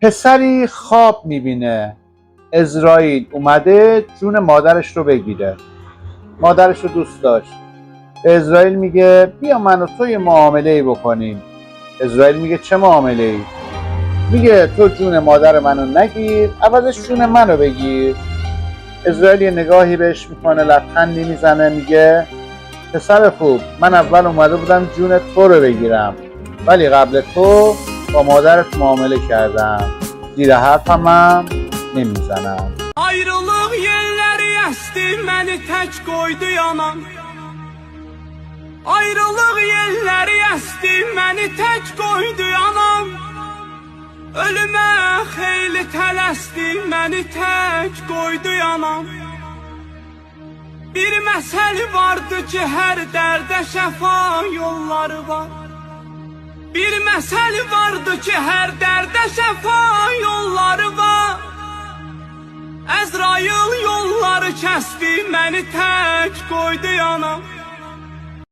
پسری خواب میبینه اسرائیل اومده جون مادرش رو بگیره. مادرش رو دوست داشت. اسرائیل میگه بیا من و تو یه معامله‌ای بکنیم. اسرائیل میگه چه معامله‌ای؟ میگه تو جون مادر منو نگیر، عوضش جون منو بگیر. اسرائیل یه نگاهی بهش میکنه، لبخندی میزنه، میگه پسر خوب، من اول اومده بودم جون تو رو بگیرم، ولی قبل تو با مادرت معامله کردم، زیر حرفم nemizanem. Ayrılıq yelləri əsdi, məni tək qoydu yanan. Ayrılıq yelləri əsdi, məni tək qoydu yanan. Ölümə xeyli tələsdi, məni tək qoydu yanan. Bir məsəl vardı ki, hər dərdə şəfa yolları var. Bir məsəl vardı ki, hər dərdə şəfa yolları var. Əzrail yolları kəsdi, məni tək qoydu yana.